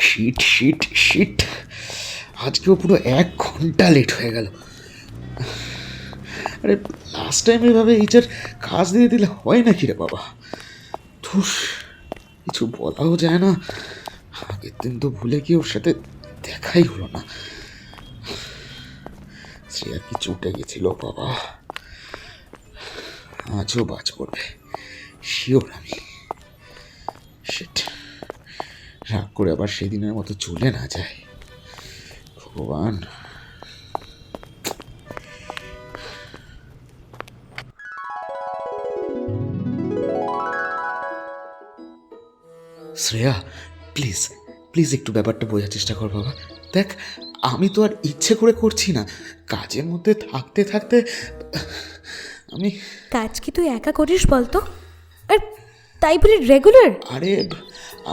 Shit shit shit, আজকেও পুরো 1 ঘন্টা লেট হয়ে গেল। আরে লাস্ট টাইম এভাবে এইটার কাজ দিয়ে দিলে হয় নাকি রে বাবা? ধুস, কিছু বলাও যায় না। আগের দিন তো ভুলে গিয়ে ওর সাথে দেখাই হলো না। সে আর কি চুটে গেছিল বাবা, আজও বাজ করবে শিওর আমি। শিট, রাগ করে আবার সেদিনের মতো চলে না যায়, ভগবান। শ্রেয়া, প্লিজ প্লিজ একটু ব্যাপারটা বোঝার চেষ্টা কর বাবা। দেখ, আমি তো আর ইচ্ছে করে করছি না, কাজের মধ্যে থাকতে থাকতে আমি। কাজ কি তুই একা করিস বলতো? আর তাই বলে রেগুলার? আরে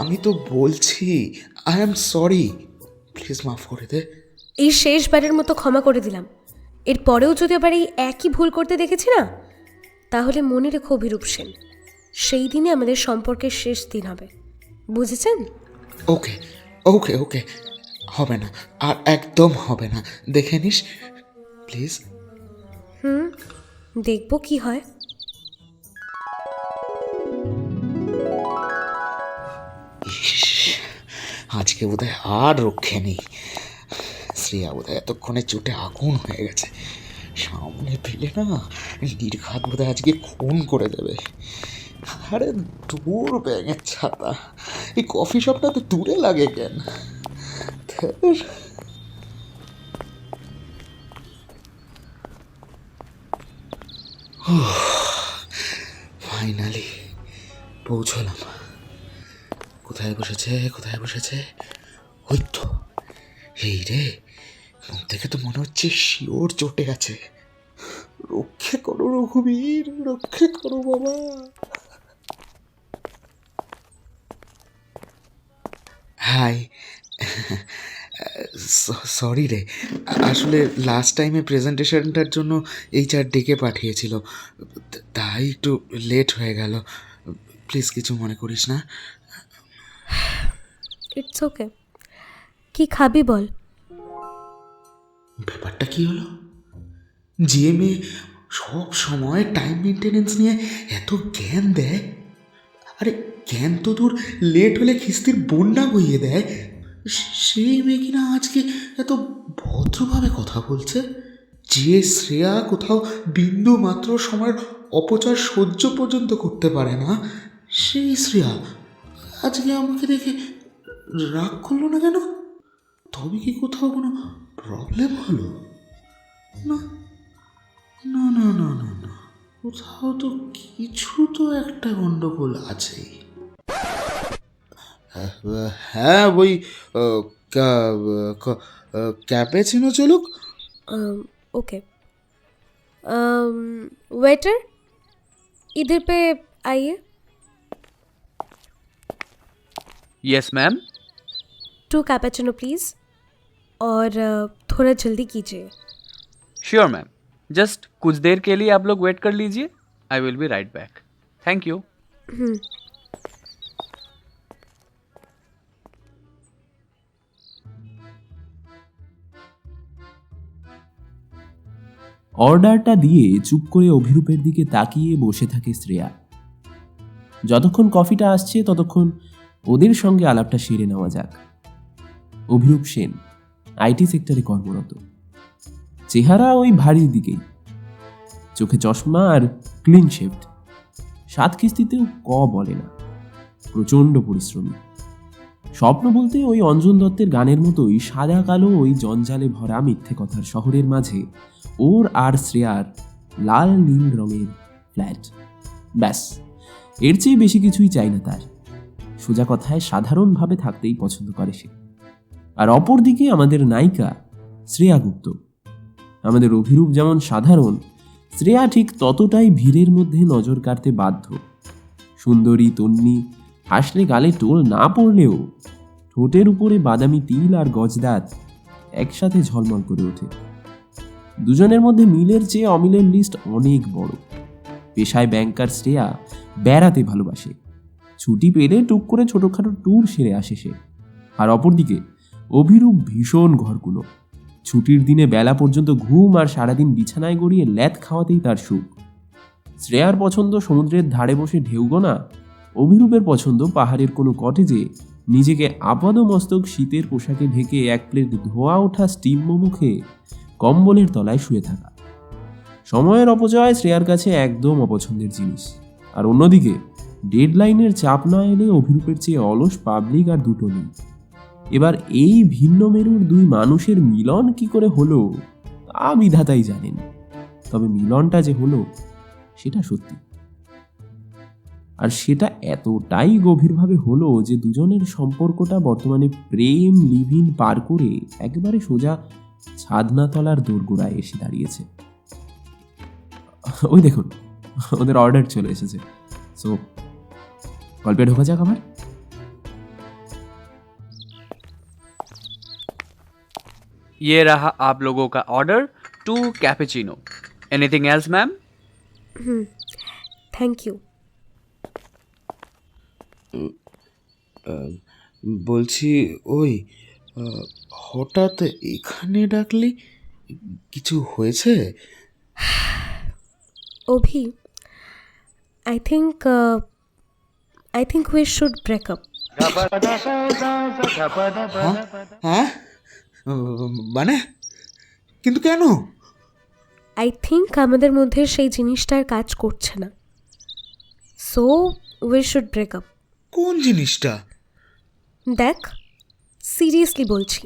আমি তো বলছি আই অ্যাম সরি, প্লিজ মাফ করে দে। এই শেষবারের মতো ক্ষমা করে দিলাম। এর পরেও যদি আবার এই একই ভুল করতে দেখেছি না, তাহলে মনে রেখো অভিরূপ সেন, সেই দিনে আমাদের সম্পর্কের শেষ দিন হবে, বুঝেছেন? ওকে ওকে ওকে, হবে না, আর একদম হবে না, দেখে নিস প্লিজ। দেখবো কি হয়। আজকে বোধহয় আর রক্ষে নেই। শ্রেয়া বোধহয় এতক্ষণে চোটে আগুন হয়ে গেছে, সামনে পেলে না নির্ঘাত বোধহয় আজকে খুন করে দেবে। আরে দূর ব্যাঙের ছাতা, এই কফি শপটা তো দূরে লাগে কেন? ধ্যার। ফাইনালি পৌঁছলাম। কোথায় বসেছে কোথায় বসেছে? ওই তো, এই রে, মুখ দেখে তো মনে হচ্ছে শিওর চটে গেছে। রক্ষে করো রঘুবীর, রক্ষে করো বাবা। হাই, সরি রে, আসলে লাস্ট টাইমে প্রেজেন্টেশনটার জন্য এইচআর ডেকে পাঠিয়েছিল, তাই একটু লেট হয়ে গেল। প্লিজ কিছু মনে করিস না। It's okay. কি খাবি বল? ব্যাপারটা কি হলো? জিএমএ সব সময় টাইম মেনটেনেন্স নিয়ে এত জ্ঞান দেয়, আরে জ্ঞান তো তোর লেট হলে খিস্তির বন্যা বইয়ে দেয়। সেই মেয়ে কিনা আজকে এত ভদ্রভাবে কথা বলছে। যে শ্রেয়া কোথাও বিন্দু মাত্র সময়ের অপচয় সহ্য পর্যন্ত করতে পারে না, সেই শ্রেয়া আজকে আমাকে দেখে রাগ করলো না কেন? তবে কি কোথাও কোনো প্রবলেম হলো? না না না না না না, কোথাও তো কিছু তো একটা গন্ডগোল আছেই। হ্যাঁ, ওই ক্যাপেচিনো চলুক। ओके। वेटर, इधर पे आइए। Yes ma'am. 2 कैपेचिनो प्लीज़, और थोड़ा जल्दी कीजिए। श्योर मैम, जस्ट कुछ देर के लिए आप लोग वेट कर लीजिए, I will be right back. Thank you. অর্ডারটা দিয়ে চুপ করে অভিরূপের দিকে তাকিয়ে বসে থাকে শ্রেয়া। যতক্ষণ কফিটা আসছে ততক্ষণ ওদের সঙ্গে আলাপটা সেরে নেওয়া যাক। অভিরূপ সেন আইটি সেক্টরে কর্মরত, চেহারা ওই ভারীর দিকেই, চোখে চশমা আর ক্লিন শেভড, সাত কিস্তিতেও ক বলে না, প্রচণ্ড পরিশ্রমী। স্বপ্ন বলতে ওই অঞ্জন দত্তের গানের মতোই সাদা কালো ওই জঞ্জালে ভরা মিথ্যে কথার শহরের মাঝে ওর আর শ্রেয়ার লাল নীল রঙের ফ্ল্যাট, ব্যাস, এর চেয়ে বেশি কিছুই চাই না তার। সোজা কথায় সাধারণভাবে থাকতেই পছন্দ করে সে। আর অপরদিকে আমাদের নায়িকা শ্রেয়া গুপ্ত। আমাদের অভিরূপ যেমন সাধারণ, শ্রেয়া ঠিক ততটাই ভিড়ের মধ্যে নজর কাড়তে বাধ্য। সুন্দরী তন্নি, হাসলে গালে টোল না পড়লেও ঠোঁটের উপরে বাদামি তিল আর গজদাঁত একসাথে ঝলমল করে ওঠে। দুজনের মধ্যে মিলের চেয়ে অমিলের লিস্ট অনেক বড়। পেশায় ব্যাংকার শ্রেয়া বেড়াতে ভালোবাসে, ছুটি পেলে টুক করে ছোটখাটো ট্যুর সেরে আসে সে। আর অপরদিকে অভিরূপ ভীষণ ঘরকুনো। ছুটির দিনে বেলা পর্যন্ত ঘুম আর সারাদিন বিছানায় গড়িয়ে ল্যাদ খাওয়াতেই তার সুখ। শ্রেয়ার পছন্দ সমুদ্রের ধারে বসে ঢেউ গোনা, অভিরূপের পছন্দ পাহাড়ের কোনো কটেজে নিজেকে আপাদমস্তক শীতের পোশাকে ঢেকে এক প্লেট ধোয়া ওঠা স্টিম মোমো খেয়ে কম্বলের তলায় শুয়ে থাকা। সময়ের অপচয় শ্রেয়ার কাছে একদম অপছন্দের জিনিস। আর অন্যদিকে ডেডলাইনের চাপ না এলে অভিরূপের চেয়ে অলস পাবলিক আর দুটো নেই। এবার এই ভিন্ন মেরুর দুই মানুষের মিলন কি করে হলো তা বিধাতাই জানেন, তবে মিলনটা যে হলো সেটা সত্যি। আর সেটা এতটাই গভীরভাবে হলো যে দুজনের সম্পর্কটা বর্তমানে প্রেম লিভিন পার করে একেবারে সোজা ছাদনাতলার দোরগোড়ায় এসে দাঁড়িয়েছে। ওই দেখুন, ওদের অর্ডার চলে এসেছে। সো গল্পে ঢোকা যাক আমার। ये रहा आप लोगों का order, 2 cappuccino. Anything else ma'am? Thank you. বলছি ওই হঠাৎ এখানে ডাকলি, কিছু হয়েছে? Abhi, I think we should break up. হ্যাঁ মানে, কিন্তু কেন? আই থিঙ্ক আমাদের মধ্যে সেই জিনিসটার কাজ করছে না, so we should break up. কোন জিনিসটা? দেখ, সিরিয়াসলি বলছি,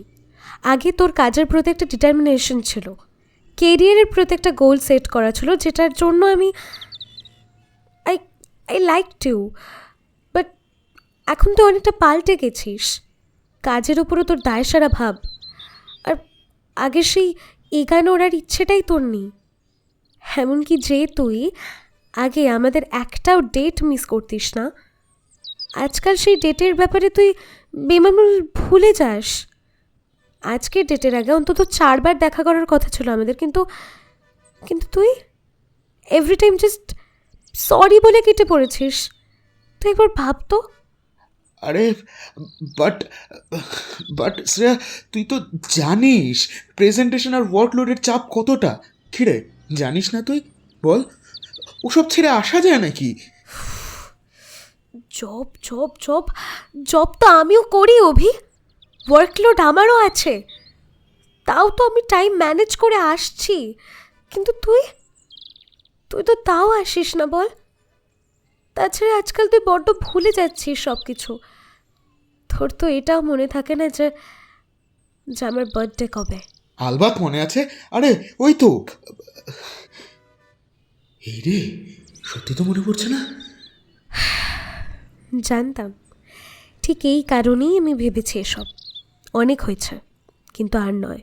আগে তোর কাজের প্রতি একটা ডিটারমিনেশন ছিল, কেরিয়ারের প্রতি একটা গোল সেট করা ছিল, যেটার জন্য আমি আই লাইক টু, বাট এখন তো অনেকটা পাল্টে গেছিস। কাজের উপরও তোর দায়সারা ভাব, আর আগে সেই এগানোর আর ইচ্ছেটাই তোর নেই। এমনকি যে তুই আগে আমাদের একটাও ডেট মিস করতিস না, আজকাল সেই ডেটের ব্যাপারে তুই বেমামুল ভুলে যাস। আজকের ডেটের আগে অন্তত 4 বার দেখা করার কথা ছিল আমাদের, কিন্তু তুই এভরি টাইম জাস্ট সরি বলে কেটে পড়েছিস। তুই একবার ভাব তো। আরে বাট শ্রেয়া, তুই তো জানিস প্রেজেন্টেশন আর ওয়ার্কলোডের চাপ কতটা। খিরে, জানিস না তুই? বল, ওসব ছেড়ে আসা যায় নাকি? জব জব জব জব তো আমিও করি অভি, ওয়ার্কলোড আমারও আছে, তাও তো আমি টাইম ম্যানেজ করে আসছি। কিন্তু তুই তো তাও আসিস না বল। তাছাড়া আজকাল তুই বড্ড ভুলে যাচ্ছিস সব কিছু। তোর তো এটাও মনে থাকে না যে আমার বার্থডে কবে। আলবাত মনে আছে। আরে ওই তো, এই রে, সত্যি তো মনে পড়ছে না। জানতাম, ঠিক এই কারণেই আমি ভেবেছি এসব অনেক হয়েছে, কিন্তু আর নয়।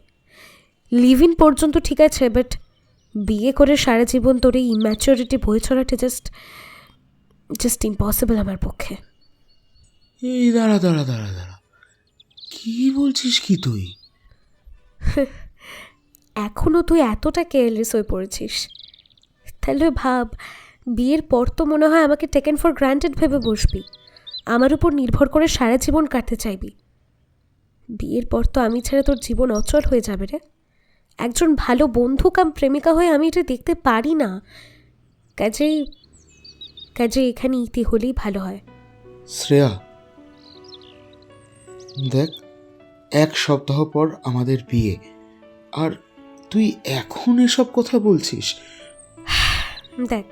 লিভ ইন পর্যন্ত ঠিক আছে, বাট বিয়ে করে সারা জীবন তোর এই ইম্যাচুরিটি বই ছড়াটা জাস্ট ইম্পসিবল আমার পক্ষে। এই দাঁড়া, কি বলছিস কি তুই? এখনও তুই এতটা কেয়ারলেস হয়ে পড়েছিস, তাহলে ভাব, বিয়ের পর তো মনে হয় আমাকে টেকেন ফর গ্রান্টেড ভেবে বসবি, আমার উপর নির্ভর করে সারা জীবন কাটতে চাইবি। বিয়ের পর তো আমি ছাড়া তোর জীবন অচল হয়ে যাবে রে। একজন ভালো বন্ধু কাম প্রেমিকা হয়ে আমি এটা দেখতে পারি না। কাজেই এখানে ইতি হলেই ভালো হয়। শ্রেয়া দেখ, 1 সপ্তাহ পর আমাদের বিয়ে, আর তুই এখন এসব কথা বলছিস? দেখ,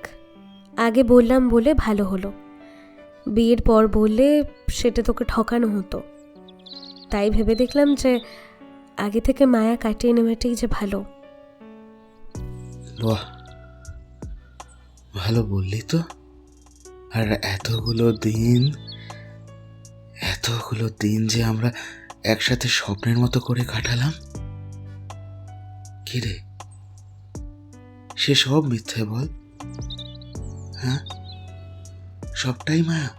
আগে বললাম বলে ভালো হলো, বিয়ের পর বললে সেটা তোকে ঠকানো হতো। তাই ভেবে দেখলাম যে আগে থেকে মায়া কাটিয়ে নেওয়াটাই যে ভালো। বাহ, ভালো বললি তো। আর এতগুলো দিন যে আমরা একসাথে স্বপ্নের মতো করে কাটালাম, কি রে, সে সব মিথ্যে বল? হ্যাঁ, সবটাই মায়া।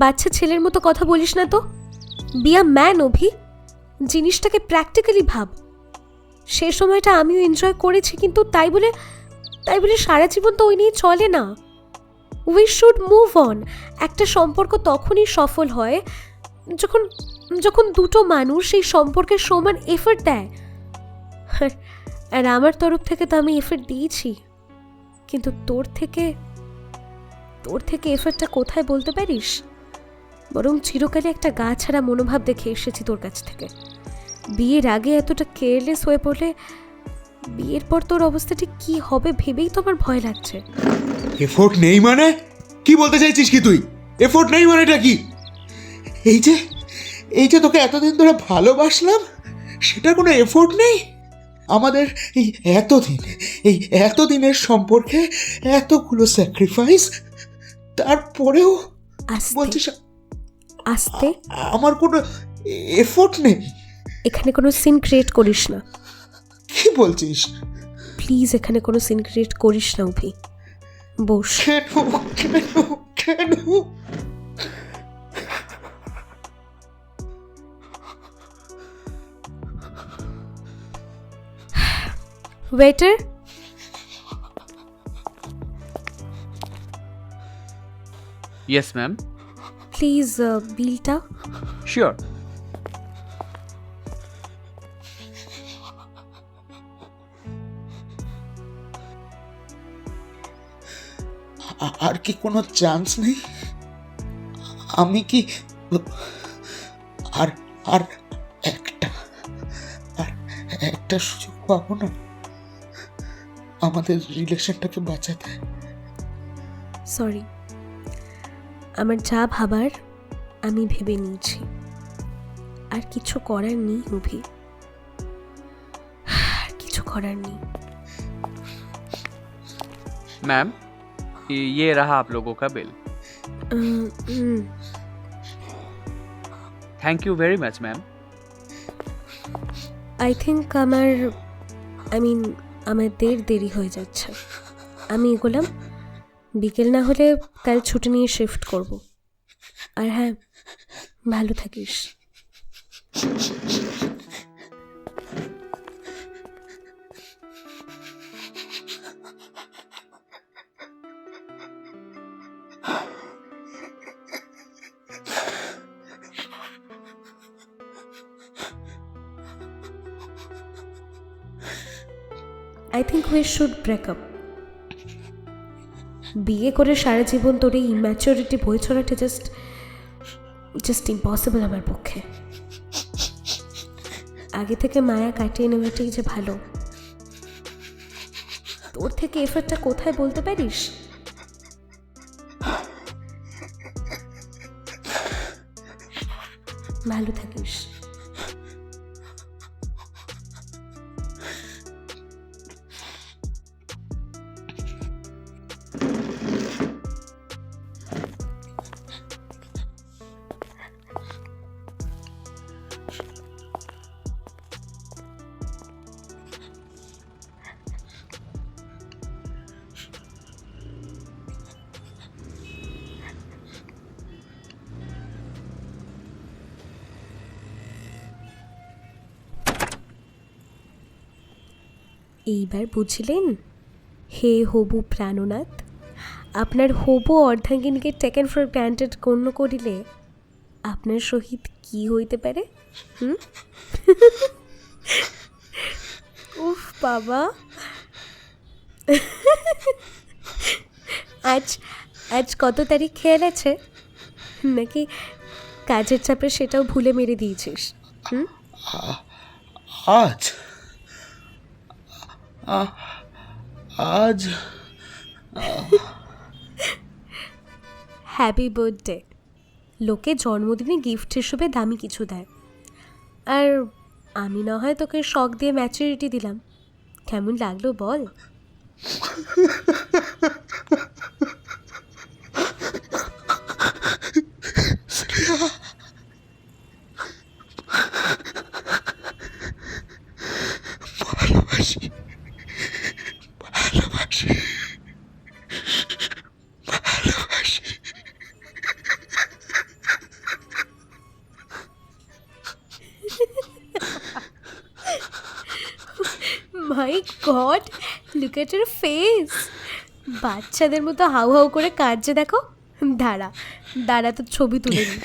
বাচ্চা ছেলের মতো কথা বলিস না তো। বি আ ম্যান অভি, জিনিসটাকে প্র্যাকটিক্যালি ভাব। সে সময়টা আমিও এনজয় করেছি, কিন্তু তাই বলে সারা জীবন তো ওই নিয়ে চলে না। We should move on. একটা সম্পর্ক তখনই সফল হয় যখন যখন দুটো মানুষ এই সম্পর্কে সমান এফর্ট দেয়, আর আমার তরফ থেকে তো আমি এফর্ট দিয়েছি, কিন্তু তোর থেকে এফর্টটা কোথায় বলতে পারিস? বরং চিরকালে একটা গা ছাড়া মনোভাব দেখে এসেছি তোর কাছ থেকে। বিয়ের আগে এতটা কেয়ারলেস হয়ে পড়লে বিয়ের পর তোর অবস্থা ঠিক কি হবে ভেবেই তো আমার ভয় লাগছে। এফোর্ট নেই মানে? কি বলতে চাইছিস কি তুই? এফোর্ট নেই মানেটা কি? এই যে তোকে এতদিন ধরে ভালোবাসলাম, সেটার কোনো এফোর্ট নেই? আমাদের এই এতদিনের সম্পর্কে এতগুলো স্যাক্রিফাইস, তারপরেও বলছিস আস্তে আমার কোনো এফোর্ট নেই? এখানে কোনো সিন ক্রিয়েট করিস না। কি বলছিস? প্লিজ এখানে কোনো সিন ক্রিয়েট করিস না অভি, বস। কেন? Waiter, Yes, ma'am. প্লিজ বিলটা। Sure. আর কি কোনো চান্স নেই? আমি কি আর আর একটা সুযোগ পাবো না আমাদের রিলেশনটাকে বাঁচাতে? সরি, আমার যা ভাবার আমি ভেবে নিয়েছি, আর কিছু করার নেই অভি, আর কিছু করার নেই। मैम, ये रहा आप लोगों का bill. Thank you very much, ma'am. I think আমাদের দেরি হয়ে যাচ্ছে। আমি এগোলাম, বিকেল না হলে কাল ছুটি নিয়ে শিফট করব। আর হ্যাঁ, ভালো থাকিস। I think we should break up. বিয়ে করে সারা জীবন তোর এই ইম্যাচুরিটি বই ছড়াটা জাস্ট ইম্পসিবল আমার পক্ষে। আগে থেকে মায়া কাটিয়ে নেওয়াটাই যে ভালো। তোর থেকে এফর্টটা কোথায় বলতে পারিস? ভালো থাকিস। এইবার বুঝলেন হে হবু প্রাণনাথ, আপনার হবু অর্ধাঙ্গিনীকে টেকেন ফর গ্রান্টেড গণ্য করিলে আপনার সহিত কি হইতে পারে? উফ বাবা, আজ কত তারিখ খেয়াল আছে নাকি কাজের চাপে সেটাও ভুলে মেরে দিয়েছিস? আজ হ্যাপি বার্থডে। লোকে জন্মদিনে গিফট হিসেবে দামি কিছু দেয়, আর আমি না হয় তোকে শখ দিয়ে ম্যাচুরিটি দিলাম। কেমন লাগলো বল? ভালোবাসি। My god, look at your face. বাচ্চাদের মতো হাউ হাউ করে কাঁদছে দেখো। দাঁড়া দাঁড়া, তো ছবি তুলে নি।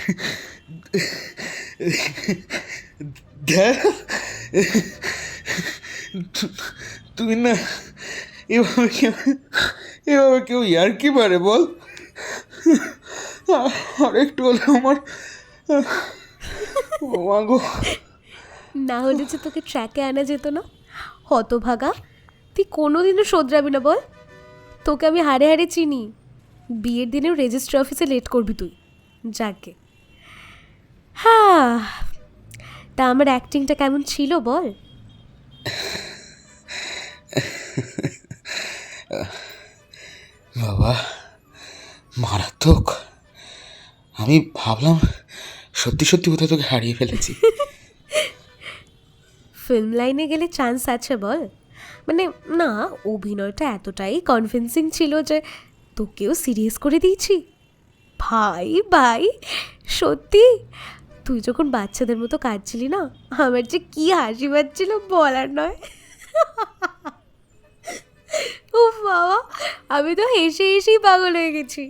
দেখ, তুই না এভাবে কেউ ইয়ার কি পারে বল? আর একটু হলে আমার মাগো। না হলে যে তোকে ট্র্যাকে আনা যেত না, হতভাগা। তুই কোনোদিনও শোধরাবি না বল? তোকে আমি হাড়ে হাড়ে চিনি। বিয়ের দিনেও রেজিস্ট্রি অফিসে লেট করবি তুই, যাকে। হ্যাঁ, তা আমার অ্যাক্টিংটা কেমন ছিল বল? বাবা, মারাত্মক। আমি ভাবলাম সত্যি সত্যি কোথায় তোকে হারিয়ে ফেলেছি। ফিল্ম লাইনে গেলে চান্স আছে বল? মানে না, অভিনয়টা এতটাই কনভিন্সিং ছিল যে তোকেও সিরিয়াস করে দিয়েছি। ভাই ভাই, সত্যি তুই যখন বাচ্চাদের মতো কাঁদছিলি না, আমার যে কি হাসি পাচ্ছিল বলার নয়। ও বাবা, আমি তো হেসে হেসেই পাগল হয়ে গেছি।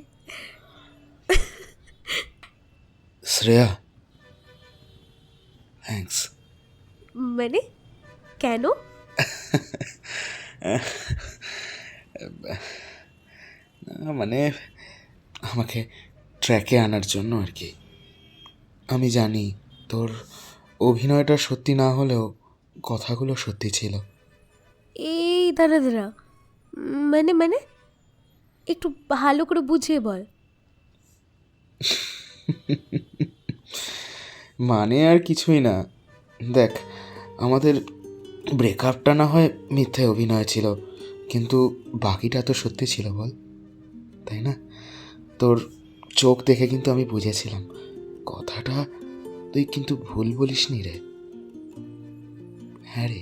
শ্রেয়া, থ্যাঙ্কস। মানে কেন? মানে আমাকে ট্র্যাকে আনার জন্য আর কি। আমি জানি তোর অভিনয়টা সত্যি না হলেও কথাগুলো সত্যি ছিল। এই দাঁড়া দাঁড়া, মানে মানে একটু ভালো করে বুঝিয়ে বল। মানে আর কিছুই না। দেখ, আমাদের ব্রেকআপটা না হয় মিথ্যে অভিনয় ছিল, কিন্তু বাকিটা তো সত্যি ছিল বল, তাই না? তোর চোখ দেখে কিন্তু আমি বুঝেছিলাম কথাটা তুই কিন্তু ভুল বলিসনি রে। হ্যাঁ রে,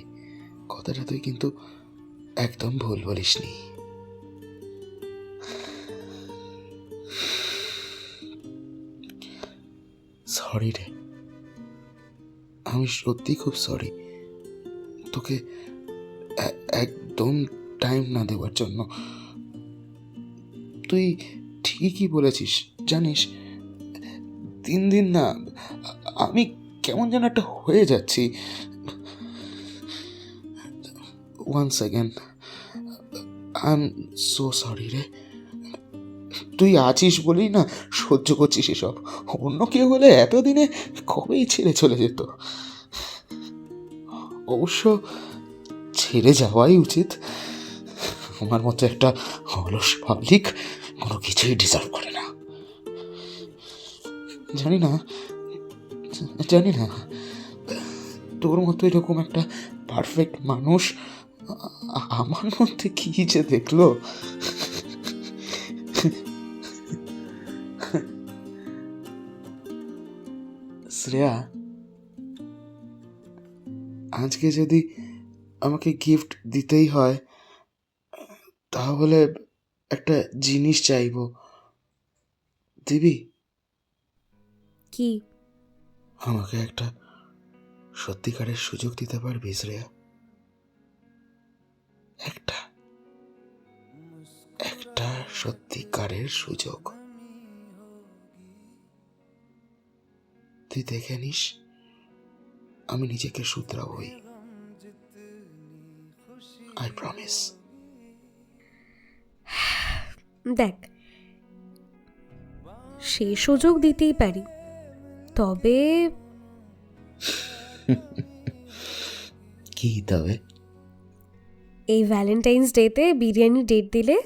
কথাটা তুই কিন্তু একদম ভুল বলিসনি। সরি রে, আমি সত্যি খুব সরি তোকে একদম টাইম না দেওয়ার জন্য। তুই ঠিকই বলেছিস, জানিস দিন দিন না আমি কেমন যেন একটা হয়ে যাচ্ছি। One second, I am so sorry রে। তুই আছিস বলেই না সহ্য করছিস এসব। অন্য কেউ হলে এতদিনে কবেই ছেড়ে চলে যেত। অবশ্য ছেড়ে যাওয়াই উচিত। আমার মতো একটা অলস পাবলিক কোনো কিছুই ডিজার্ভ করে না। জানি না তোর মতো এরকম একটা পারফেক্ট মানুষ আমার মধ্যে কি যে দেখলো। শ্রেয়া, আজকে যদি আমাকে গিফট দিতেই হয় তাহলে একটা জিনিস চাইবো, দিবি? কি? আমাকে একটা সত্যিকারের সুযোগ দিতে পারবি শ্রেয়া? একটা একটা সত্যিকারের সুযোগ। তুই দেখে নিস আমি নিজেকে শুধরাবই। I promise. দেখ, সে সুযোগ দিতেই পারি, তবে কি তবে? এই ভ্যালেন্টাইন্স ডেতে বিরিয়ানি ডেট দিলে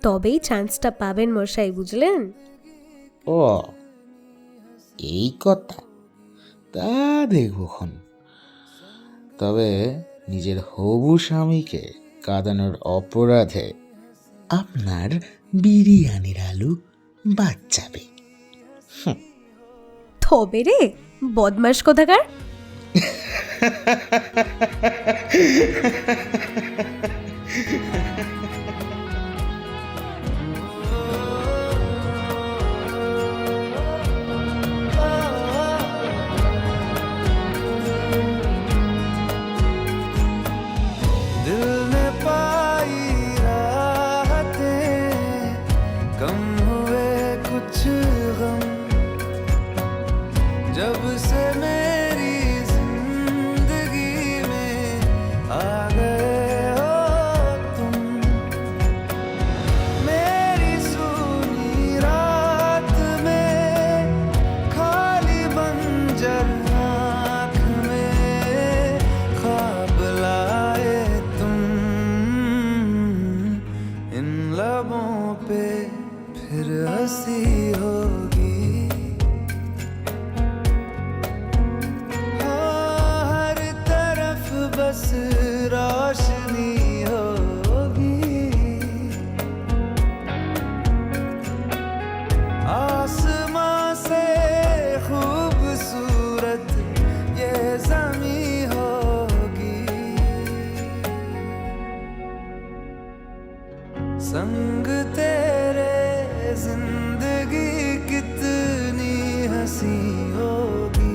তবেই চান্সটা পাবেন মশাই, বুঝলেন? ও এই কথা, তা দেখবক্ষণ। তবে নিজের হবু স্বামীকে কাঁদানোর অপরাধে আপনার বিরিয়ানির আলু বাদ যাবে। তবে রে বদমাস কোথাকার। कम हुए कुछ कुछ गम जब से मेरी जिंदगी में आ गए हो तुम, मेरी सुनी रात में खाली बंजर आँख में ख्वाब लाए तुम, इन लबों पे फिर हंसी होगी, हाँ हर तरफ बस रोशनी होगी, आसमां से खूबसूरत ये ज़मीं होगी, संग तेरे जिंदगी कितनी हंसी होगी।